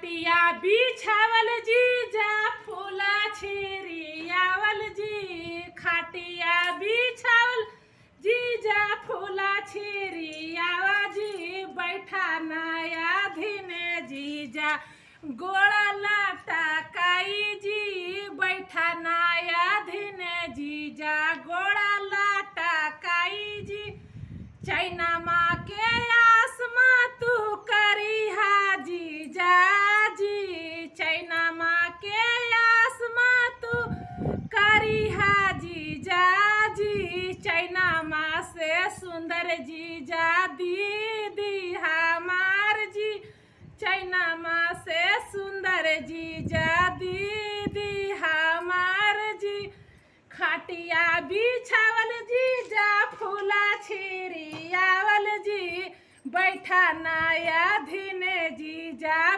खटिया बिछावल जीजा फूला छिरियावल जी। खटिया बिछावल जीजा फूला छिरियावा जी। बैठा नया धीने जीजा गोड़ा लटकाई जी। बैठा नया धीने जीजा गोड़ा लटकाई जी। चैना माँ के आसमा तू करी हाजी जाजी। चैना माँ के आसमा तू करी हाजी जाजी। चैना माँ से सुंदर जीजा दीदी हमार जी। चैना माँ से सुंदर जीजा दीदी हमार जी। खटिया बिछावल जीजा फूला छिरियावल जी। बैठा नया धीने जीजा